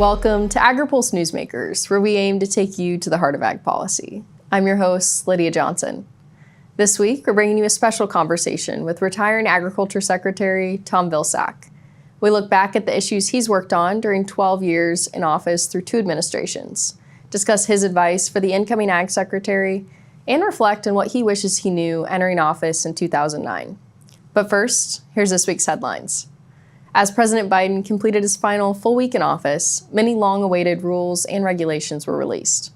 Welcome to Agri-Pulse Newsmakers, where we aim to take you to the heart of ag policy. I'm your host, Lydia Johnson. This week, we're bringing you a special conversation with retiring Agriculture Secretary Tom Vilsack. We look back at the issues he's worked on during 12 years in office through 2 administrations, discuss his advice for the incoming Ag Secretary, and reflect on what he wishes he knew entering office in 2009. But first, here's this week's headlines. As President Biden completed his final full week in office, many long-awaited rules and regulations were released.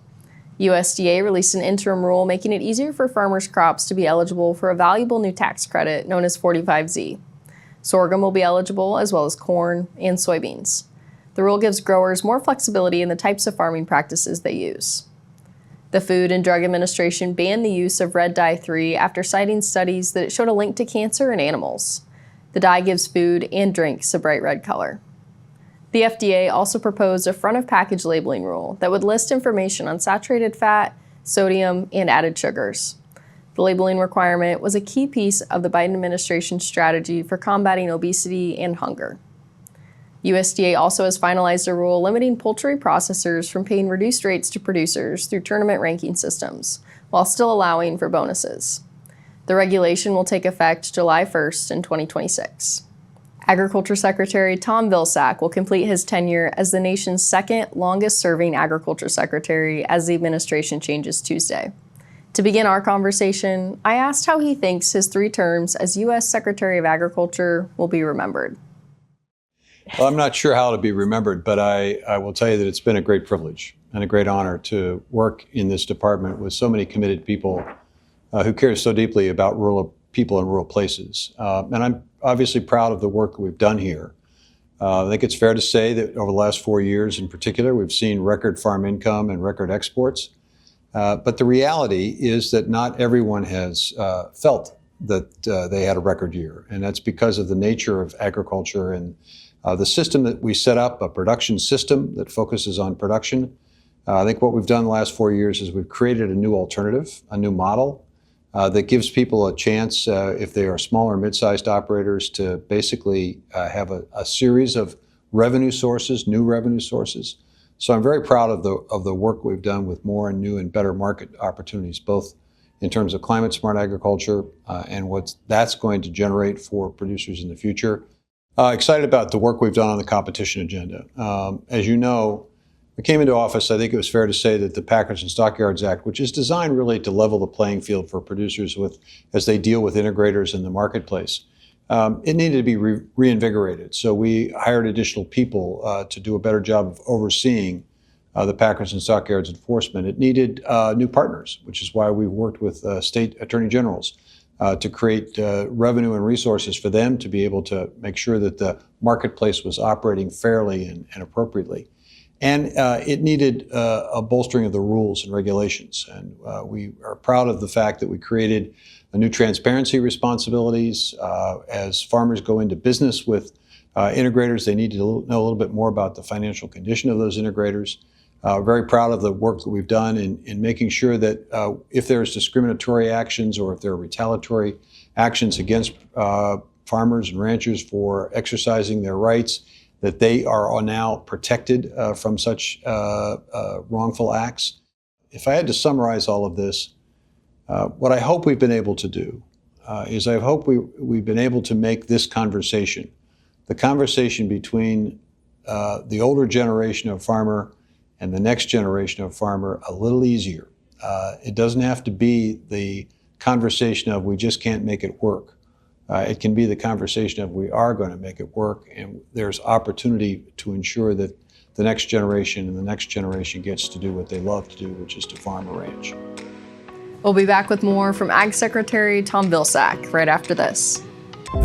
USDA released an interim rule making it easier for farmers' crops to be eligible for a valuable new tax credit known as 45Z. Sorghum will be eligible, as well as corn and soybeans. The rule gives growers more flexibility in the types of farming practices they use. The Food and Drug Administration banned the use of red dye 3 after citing studies that it showed a link to cancer in animals. The dye gives food and drinks a bright red color. The FDA also proposed a front-of-package labeling rule that would list information on saturated fat, sodium, and added sugars. The labeling requirement was a key piece of the Biden administration's strategy for combating obesity and hunger. USDA also has finalized a rule limiting poultry processors from paying reduced rates to producers through tournament ranking systems, while still allowing for bonuses. The regulation will take effect July 1st in 2026. Agriculture Secretary Tom Vilsack will complete his tenure as the nation's second longest-serving Agriculture Secretary as the administration changes Tuesday. To begin our conversation, I asked how he thinks his 3 terms as U.S. Secretary of Agriculture will be remembered. Well, I'm not sure how to be remembered, but I will tell you that it's been a great privilege and a great honor to work in this department with so many committed people who care so deeply about rural people in rural places. And I'm obviously proud of the work that we've done here. I think it's fair to say that over the last 4 years in particular, we've seen record farm income and record exports. But the reality is that not everyone has felt that they had a record year. And that's because of the nature of agriculture and the system that we set up, a production system that focuses on production. I think what we've done the last 4 years is we've created a new alternative, a new model that gives people a chance, if they are smaller, mid-sized operators, to basically have a series of revenue sources, new revenue sources. So I'm very proud of the work we've done with more and new and better market opportunities, both in terms of climate smart agriculture and what that's going to generate for producers in the future. Excited about the work we've done on the competition agenda. As you know, we came into office, I think it was fair to say that the Packers and Stockyards Act, which is designed really to level the playing field for producers as they deal with integrators in the marketplace, it needed to be reinvigorated. So we hired additional people to do a better job of overseeing the Packers and Stockyards enforcement. It needed new partners, which is why we worked with state attorney generals to create revenue and resources for them to be able to make sure that the marketplace was operating fairly and appropriately. And it needed a bolstering of the rules and regulations. And we are proud of the fact that we created a new transparency responsibilities. As farmers go into business with integrators, they need to know a little bit more about the financial condition of those integrators. Very proud of the work that we've done in making sure that if there's discriminatory actions or if there are retaliatory actions against farmers and ranchers for exercising their rights, that they are now protected from such wrongful acts. If I had to summarize all of this, what I hope we've been able to do is I hope we've been able to make this conversation, the conversation between the older generation of farmer and the next generation of farmer, a little easier. It doesn't have to be the conversation of we just can't make it work. It can be the conversation of we are going to make it work, and there's opportunity to ensure that the next generation and the next generation gets to do what they love to do, which is to farm a ranch. We'll be back with more from Ag Secretary Tom Vilsack right after this.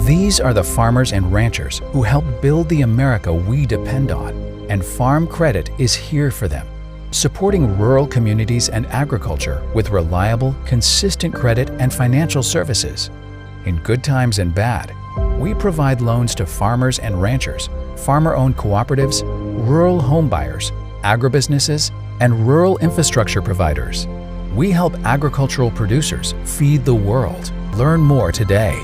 These are the farmers and ranchers who help build the America we depend on, and Farm Credit is here for them, supporting rural communities and agriculture with reliable, consistent credit and financial services. In good times and bad, we provide loans to farmers and ranchers, farmer-owned cooperatives, rural homebuyers, agribusinesses, and rural infrastructure providers. We help agricultural producers feed the world. Learn more today.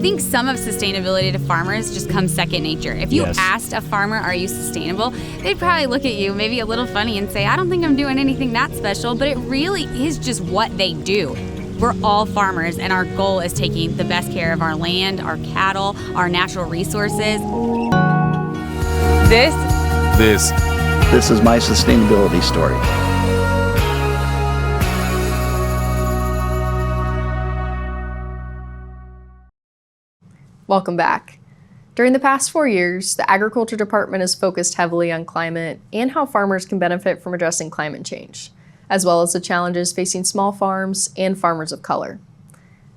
Think some of sustainability to farmers just comes second nature. If you Yes. asked a farmer, are you sustainable? They'd probably look at you maybe a little funny and say, I don't think I'm doing anything that special, but it really is just what they do. We're all farmers, and our goal is taking the best care of our land, our cattle, our natural resources. This is my sustainability story. Welcome back. During the past 4 years, the Agriculture Department has focused heavily on climate and how farmers can benefit from addressing climate change, as well as the challenges facing small farms and farmers of color.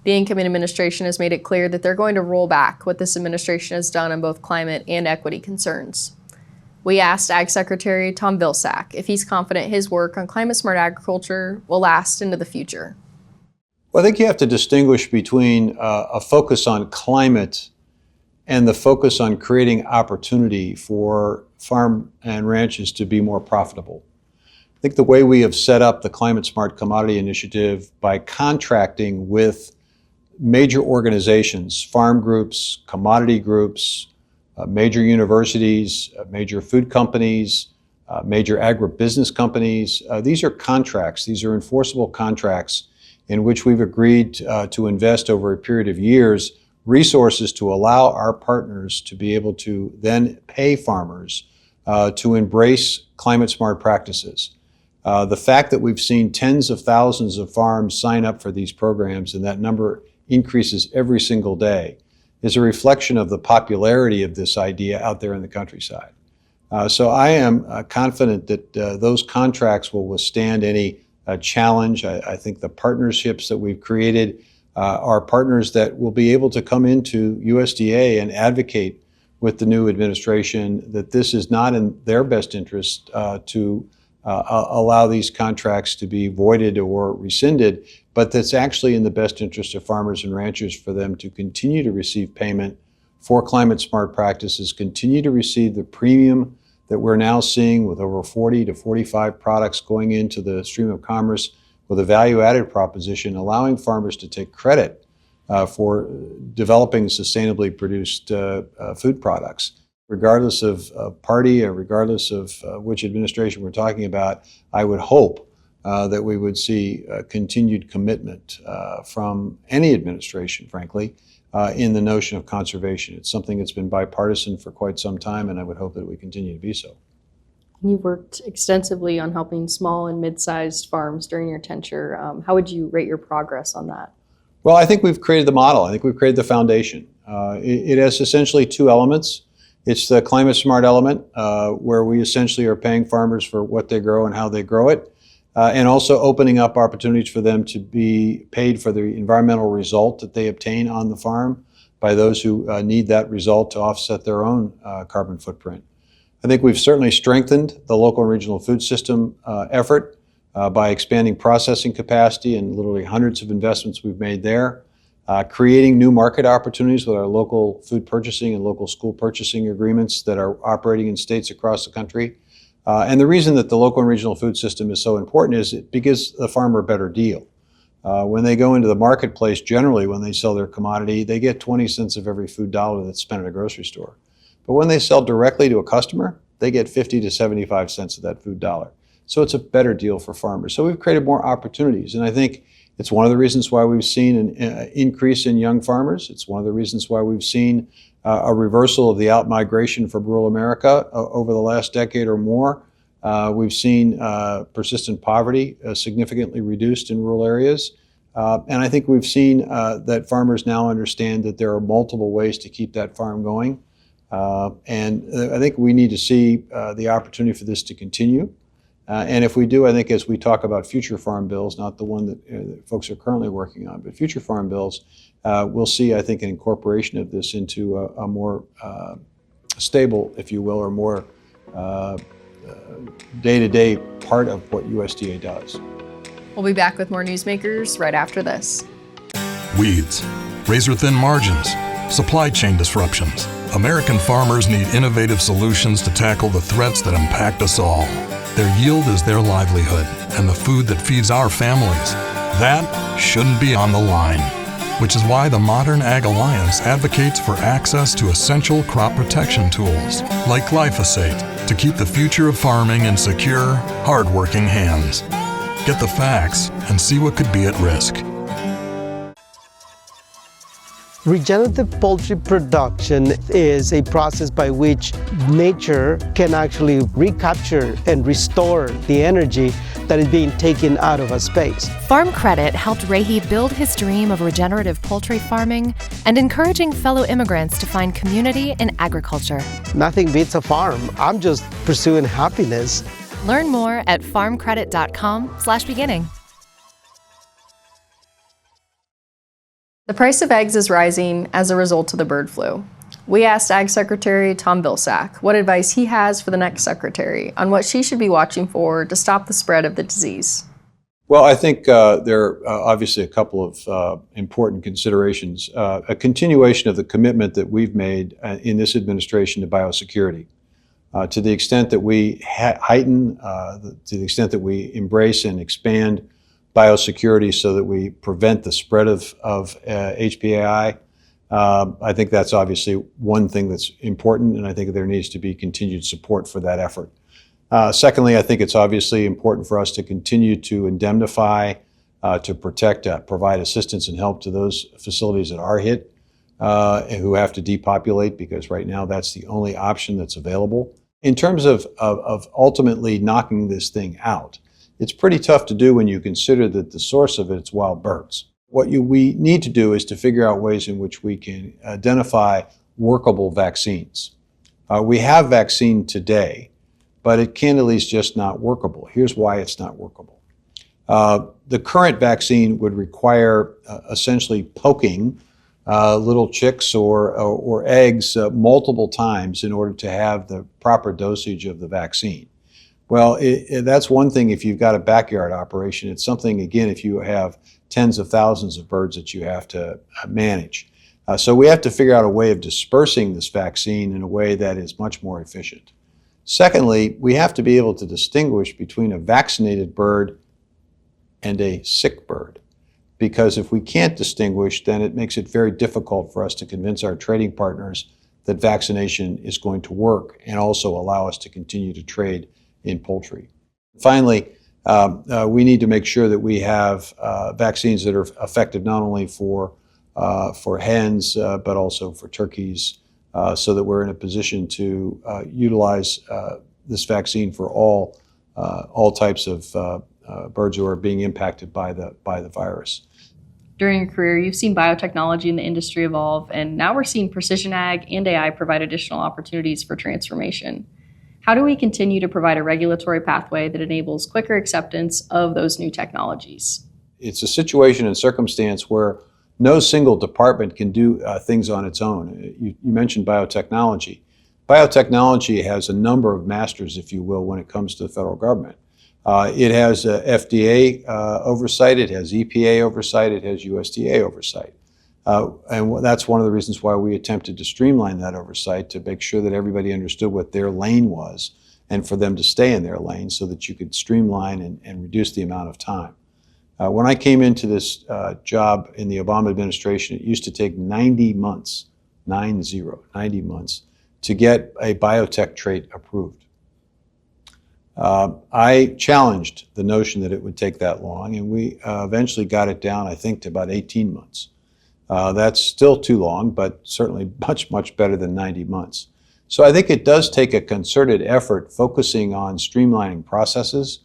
The incoming administration has made it clear that they're going to roll back what this administration has done on both climate and equity concerns. We asked Ag Secretary Tom Vilsack if he's confident his work on climate-smart agriculture will last into the future. Well, I think you have to distinguish between a focus on climate and the focus on creating opportunity for farm and ranches to be more profitable. I think the way we have set up the Climate Smart Commodity Initiative by contracting with major organizations, farm groups, commodity groups, major universities, major food companies, major agribusiness companies, these are contracts, these are enforceable contracts in which we've agreed to invest over a period of years resources to allow our partners to be able to then pay farmers to embrace climate smart practices. The fact that we've seen tens of thousands of farms sign up for these programs, and that number increases every single day, is a reflection of the popularity of this idea out there in the countryside. So I am confident that those contracts will withstand any challenge. I think the partnerships that we've created are partners that will be able to come into USDA and advocate with the new administration that this is not in their best interest to allow these contracts to be voided or rescinded, but that's actually in the best interest of farmers and ranchers for them to continue to receive payment for climate smart practices, continue to receive the premium that we're now seeing with over 40 to 45 products going into the stream of commerce with a value-added proposition, allowing farmers to take credit for developing sustainably produced food products. Regardless of party or regardless of which administration we're talking about, I would hope that we would see continued commitment from any administration, frankly, in the notion of conservation. It's something that's been bipartisan for quite some time, and I would hope that we continue to be so. You've worked extensively on helping small and mid-sized farms during your tenure. How would you rate your progress on that? Well, I think we've created the model. I think we've created the foundation. It has essentially two elements. It's the climate smart element, where we essentially are paying farmers for what they grow and how they grow it, and also opening up opportunities for them to be paid for the environmental result that they obtain on the farm by those who need that result to offset their own carbon footprint. I think we've certainly strengthened the local and regional food system effort by expanding processing capacity and literally hundreds of investments we've made there. Creating new market opportunities with our local food purchasing and local school purchasing agreements that are operating in states across the country. And the reason that the local and regional food system is so important is it gives the farmer a better deal. When they go into the marketplace, generally when they sell their commodity, they get 20 cents of every food dollar that's spent at a grocery store. But when they sell directly to a customer, they get 50 to 75 cents of that food dollar. So it's a better deal for farmers. So we've created more opportunities, and I think it's one of the reasons why we've seen an increase in young farmers. It's one of the reasons why we've seen a reversal of the outmigration from rural America over the last decade or more. We've seen persistent poverty significantly reduced in rural areas. And I think we've seen that farmers now understand that there are multiple ways to keep that farm going. And I think we need to see the opportunity for this to continue. And if we do, I think as we talk about future farm bills, not the one that folks are currently working on, but future farm bills, we'll see, I think, an incorporation of this into a more stable, if you will, or more day-to-day part of what USDA does. We'll be back with more Newsmakers right after this. Weeds, razor-thin margins, supply chain disruptions. American farmers need innovative solutions to tackle the threats that impact us all. Their yield is their livelihood and the food that feeds our families. That shouldn't be on the line. which is why the Modern Ag Alliance advocates for access to essential crop protection tools, like glyphosate, to keep the future of farming in secure, hard-working hands. Get the facts and see what could be at risk. Regenerative poultry production is a process by which nature can actually recapture and restore the energy that is being taken out of a space. Farm Credit helped Rehi build his dream of regenerative poultry farming and encouraging fellow immigrants to find community in agriculture. Nothing beats a farm. I'm just pursuing happiness. Learn more at farmcredit.com/beginning. The price of eggs is rising as a result of the bird flu. We asked Ag Secretary Tom Vilsack what advice he has for the next secretary on what she should be watching for to stop the spread of the disease. Well, I think there are obviously a couple of important considerations. A continuation of the commitment that we've made in this administration to biosecurity. To the extent that we heighten, to the extent that we embrace and expand biosecurity so that we prevent the spread of HPAI, I think that's obviously one thing that's important, and I think there needs to be continued support for that effort. Secondly, I think it's obviously important for us to continue to indemnify, to protect, provide assistance and help to those facilities that are hit, who have to depopulate, because right now that's the only option that's available. In terms of ultimately knocking this thing out, it's pretty tough to do when you consider that the source of it's wild birds. What we need to do is to figure out ways in which we can identify workable vaccines. We have vaccine today, but it candidly is just not workable. Here's why it's not workable. The current vaccine would require essentially poking little chicks or eggs multiple times in order to have the proper dosage of the vaccine. Well, that's one thing if you've got a backyard operation. It's something, again, if you have tens of thousands of birds that you have to manage. So we have to figure out a way of dispersing this vaccine in a way that is much more efficient. Secondly, we have to be able to distinguish between a vaccinated bird and a sick bird. Because if we can't distinguish, then it makes it very difficult for us to convince our trading partners that vaccination is going to work and also allow us to continue to trade in poultry. Finally, we need to make sure that we have vaccines that are effective not only for hens, but also for turkeys, so that we're in a position to utilize this vaccine for all types of birds who are being impacted by the virus. During your career, you've seen biotechnology in the industry evolve, and now we're seeing precision ag and AI provide additional opportunities for transformation. How do we continue to provide a regulatory pathway that enables quicker acceptance of those new technologies? It's a situation and circumstance where no single department can do things on its own. You mentioned biotechnology. Biotechnology has a number of masters, if you will, when it comes to the federal government. It has FDA oversight, it has EPA oversight, it has USDA oversight. And that's one of the reasons why we attempted to streamline that oversight, to make sure that everybody understood what their lane was and for them to stay in their lane so that you could streamline and reduce the amount of time. When I came into this job in the Obama administration, it used to take 90 months, 90 months, to get a biotech trait approved. I challenged the notion that it would take that long, and we eventually got it down, I think, to about 18 months. That's still too long, but certainly much, much better than 90 months. So I think it does take a concerted effort focusing on streamlining processes,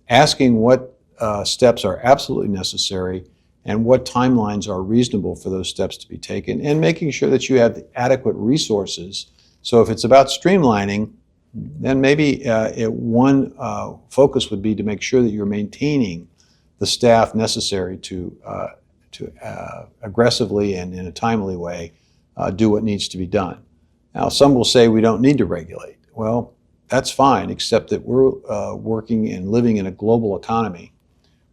asking what steps are absolutely necessary and what timelines are reasonable for those steps to be taken, and making sure that you have the adequate resources. So if it's about streamlining, then maybe one focus would be to make sure that you're maintaining the staff necessary to aggressively and in a timely way do what needs to be done. Now, some will say we don't need to regulate. Well, that's fine, except that we're working and living in a global economy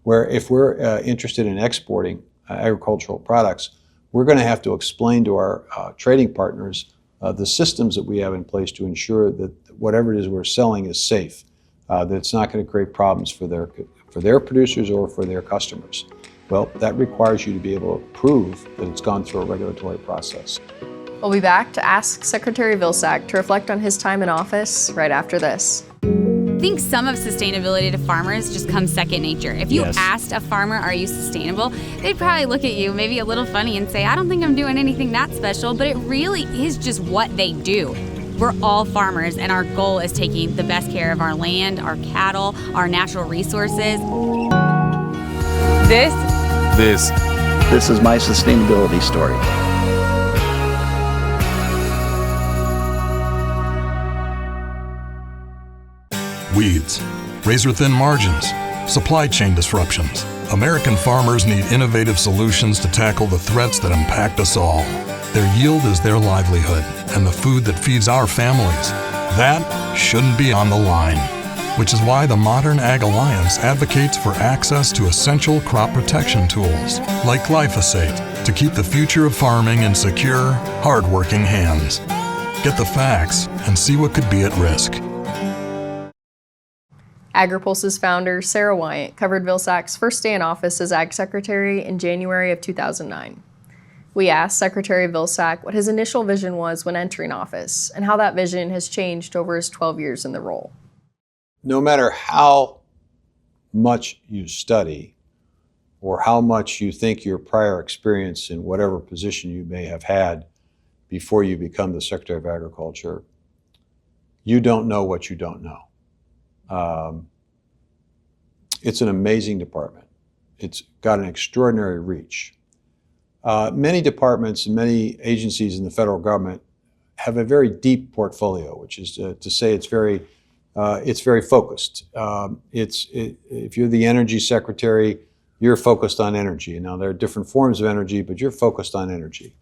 where if we're interested in exporting agricultural products, we're going to have to explain to our trading partners the systems that we have in place to ensure that whatever it is we're selling is safe, that it's not going to create problems for their producers or for their customers. Well, that requires you to be able to prove that it's gone through a regulatory process. We'll be back to ask Secretary Vilsack to reflect on his time in office right after this. I think some of sustainability to farmers just comes second nature. If you Yes. asked a farmer, are you sustainable? They'd probably look at you maybe a little funny and say, I don't think I'm doing anything that special, but it really is just what they do. We're all farmers, and our goal is taking the best care of our land, our cattle, our natural resources. This is my sustainability story. Weeds, razor-thin margins, supply chain disruptions. American farmers need innovative solutions to tackle the threats that impact us all. Their yield is their livelihood and the food that feeds our families. That shouldn't be on the line, which is why the Modern Ag Alliance advocates for access to essential crop protection tools like glyphosate to keep the future of farming in secure, hard-working hands. Get the facts and see what could be at risk. Agri-Pulse's founder, Sarah Wyant, covered Vilsack's first day in office as Ag Secretary in January of 2009. We asked Secretary Vilsack what his initial vision was when entering office and how that vision has changed over his 12 years in the role. No matter how much you study or how much you think your prior experience in whatever position you may have had before you become the Secretary of Agriculture, you don't know what you don't know. It's an amazing department. It's got an extraordinary reach. Many departments and many agencies in the federal government have a very deep portfolio, which is to say it's very focused. If you're the energy secretary, you're focused on energy. Now, there are different forms of energy, but you're focused on energy.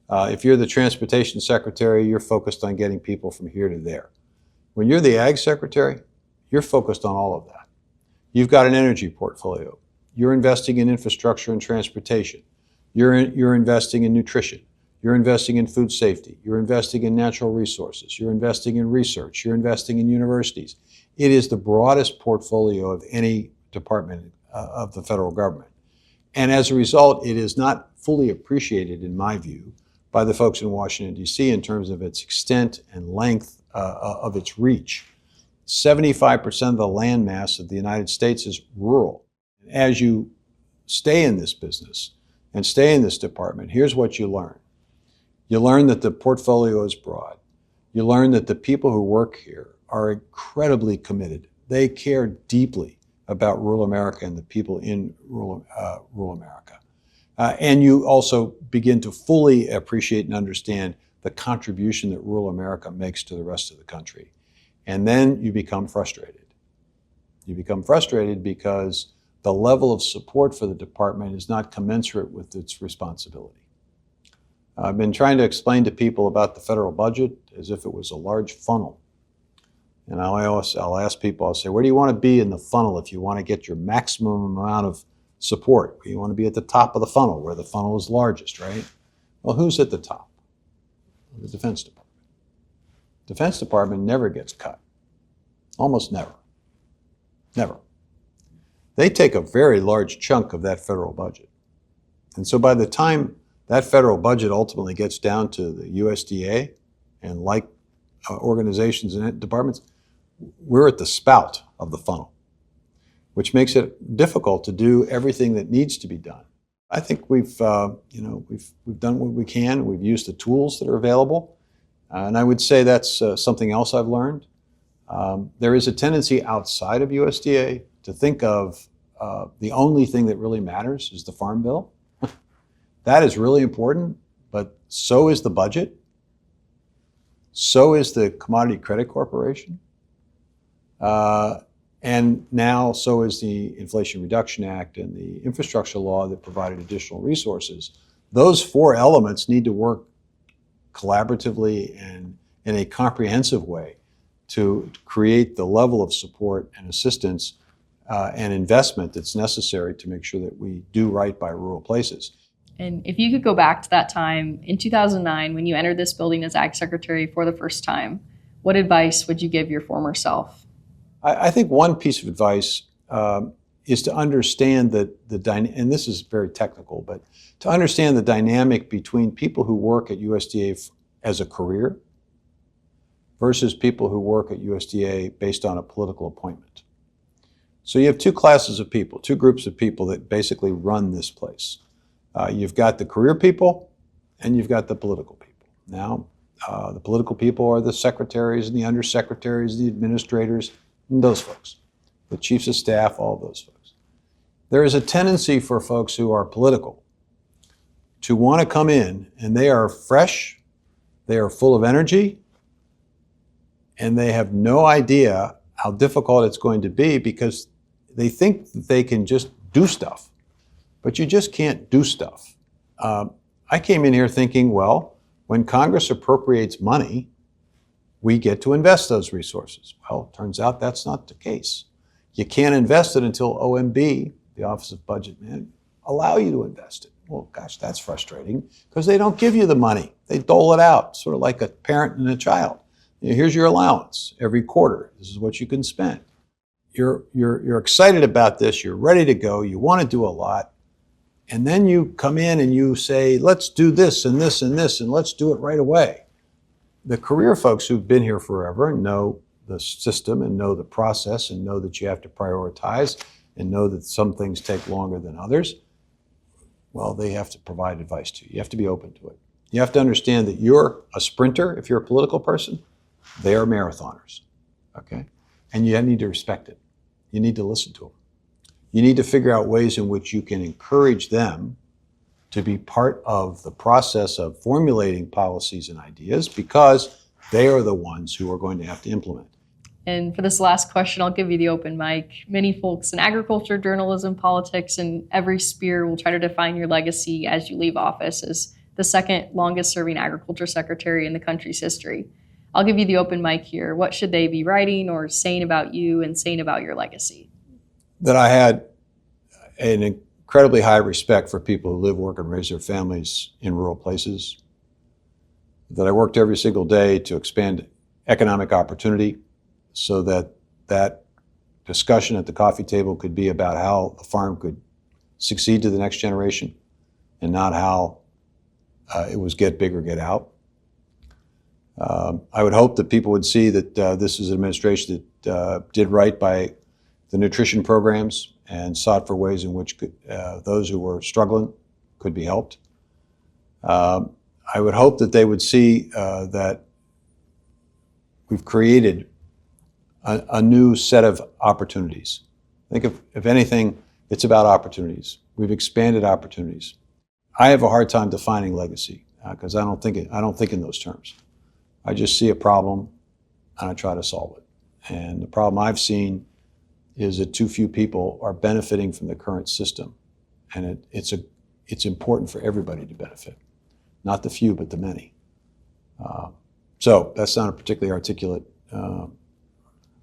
If you're the transportation secretary, you're focused on getting people from here to there. When you're the ag secretary, you're focused on all of that. You've got an energy portfolio. You're investing in infrastructure and transportation. You're investing in nutrition. You're investing in food safety. You're investing in natural resources. You're investing in research. You're investing in universities. It is the broadest portfolio of any department of the federal government. And as a result, it is not fully appreciated, in my view, by the folks in Washington, D.C. in terms of its extent and length of its reach. 75% of the land mass of the United States is rural. As you stay in this business and stay in this department, here's what you learn. You learn that the portfolio is broad. You learn that the people who work here are incredibly committed. They care deeply about rural America and the people in rural America. And you also begin to fully appreciate and understand the contribution that rural America makes to the rest of the country. And then you become frustrated. You become frustrated because the level of support for the department is not commensurate with its responsibility. I've been trying to explain to people about the federal budget as if it was a large funnel. And I'll ask people, I'll say, where do you want to be in the funnel if you want to get your maximum amount of support? You want to be at the top of the funnel, where the funnel is largest, right? Well, who's at the top? The Defense Department. Defense Department never gets cut. Almost never. Never. They take a very large chunk of that federal budget. And so by the time that federal budget ultimately gets down to the USDA and like organizations and departments, we're at the spout of the funnel, which makes it difficult to do everything that needs to be done. I think we've done what we can. We've used the tools that are available. And I would say that's something else I've learned. There is a tendency outside of USDA to think of the only thing that really matters is the Farm Bill. That is really important, but so is the budget. So is the Commodity Credit Corporation. And now so is the Inflation Reduction Act and the infrastructure law that provided additional resources. Those four elements need to work collaboratively and in a comprehensive way to create the level of support and assistance and investment that's necessary to make sure that we do right by rural places. And if you could go back to that time in 2009 when you entered this building as Ag Secretary for the first time, what advice would you give your former self? I think one piece of advice is to understand and this is very technical, but to understand the dynamic between people who work at USDA as a career versus people who work at USDA based on a political appointment. So you have two classes of people, two groups of people that basically run this place. You've got the career people and you've got the political people. Now, the political people are the secretaries and the undersecretaries, the administrators, and those folks, the chiefs of staff, all those folks. There is a tendency for folks who are political to want to come in, and they are fresh, they are full of energy, and they have no idea how difficult it's going to be because they think that they can just do stuff, but you just can't do stuff. I came in here thinking, well, when Congress appropriates money, we get to invest those resources. Well, it turns out that's not the case. You can't invest it until OMB, the Office of Budget Management, allow you to invest it. Well, gosh, that's frustrating because they don't give you the money. They dole it out, sort of like a parent and a child. Here's your allowance every quarter. This is what you can spend. You're excited about this. You're ready to go. You want to do a lot. And then you come in and you say, let's do this and this and this, and let's do it right away. The career folks who've been here forever and know the system and know the process and know that you have to prioritize and know that some things take longer than others, well, they have to provide advice to you. You have to be open to it. You have to understand that you're a sprinter if you're a political person. They are marathoners, okay? And you need to respect it. You need to listen to them. You need to figure out ways in which you can encourage them to be part of the process of formulating policies and ideas because they are the ones who are going to have to implement. And for this last question, I'll give you the open mic. Many folks in agriculture, journalism, politics, and every sphere will try to define your legacy as you leave office as the second longest serving agriculture secretary in the country's history. I'll give you the open mic here. What should they be writing or saying about you and saying about your legacy? That I had an incredibly high respect for people who live, work, and raise their families in rural places. That I worked every single day to expand economic opportunity so that that discussion at the coffee table could be about how the farm could succeed to the next generation and not how it was get big or get out. I would hope that people would see that this is an administration that did right by the nutrition programs and sought for ways in which those who were struggling could be helped. I would hope that they would see that we've created a new set of opportunities. I think if anything, it's about opportunities. We've expanded opportunities. I have a hard time defining legacy because I don't think in those terms. I just see a problem and I try to solve it. And the problem I've seen is that too few people are benefiting from the current system. And it's important for everybody to benefit, not the few, but the many. So that's not a particularly articulate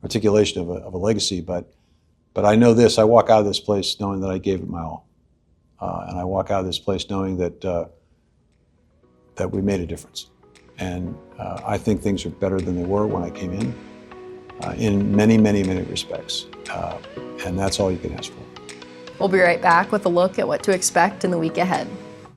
articulation of a legacy, but I know this. I walk out of this place knowing that I gave it my all. And I walk out of this place knowing that we made a difference. And I think things are better than they were when I came in many, many, many respects. And that's all you can ask for. We'll be right back with a look at what to expect in the week ahead.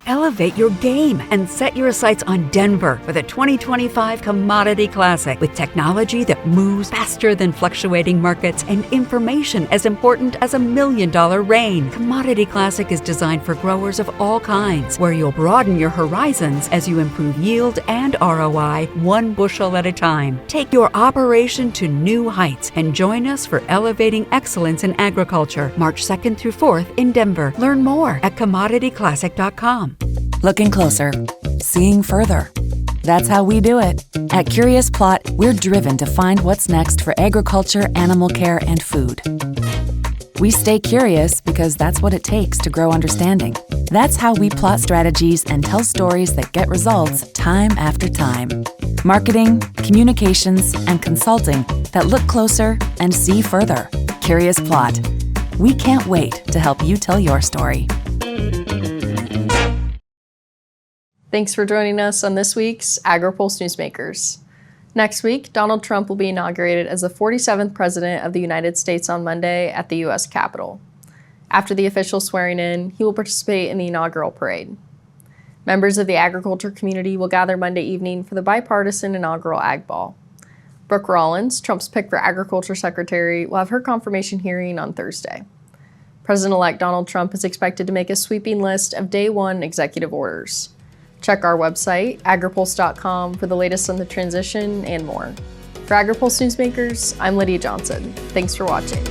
Elevate your game and set your sights on Denver for the 2025 Commodity Classic with technology that moves faster than fluctuating markets and information as important as $1 million rain. Commodity Classic is designed for growers of all kinds, where you'll broaden your horizons as you improve yield and ROI 1 bushel at a time. Take your operation to new heights and join us for Elevating Excellence in Agriculture, March 2nd through 4th in Denver. Learn more at commodityclassic.com. Looking closer, seeing further. That's how we do it. At Curious Plot, we're driven to find what's next for agriculture, animal care, and food. We stay curious because that's what it takes to grow understanding. That's how we plot strategies and tell stories that get results time after time. Marketing, communications, and consulting that look closer and see further. Curious Plot. We can't wait to help you tell your story. Thanks for joining us on this week's Agri-Pulse Newsmakers. Next week, Donald Trump will be inaugurated as the 47th President of the United States on Monday at the U.S. Capitol. After the official swearing in, he will participate in the inaugural parade. Members of the agriculture community will gather Monday evening for the bipartisan inaugural Ag Ball. Brooke Rollins, Trump's pick for Agriculture Secretary, will have her confirmation hearing on Thursday. President-elect Donald Trump is expected to make a sweeping list of day one executive orders. Check our website, agripulse.com, for the latest on the transition and more. For Agri-Pulse Newsmakers, I'm Lydia Johnson. Thanks for watching.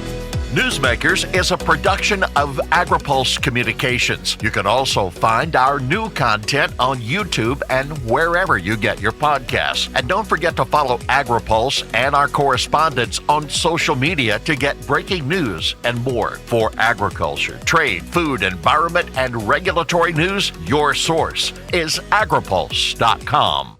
Newsmakers is a production of Agri-Pulse Communications. You can also find our new content on YouTube and wherever you get your podcasts. And don't forget to follow Agri-Pulse and our correspondents on social media to get breaking news and more. For agriculture, trade, food, environment, and regulatory news, your source is agripulse.com.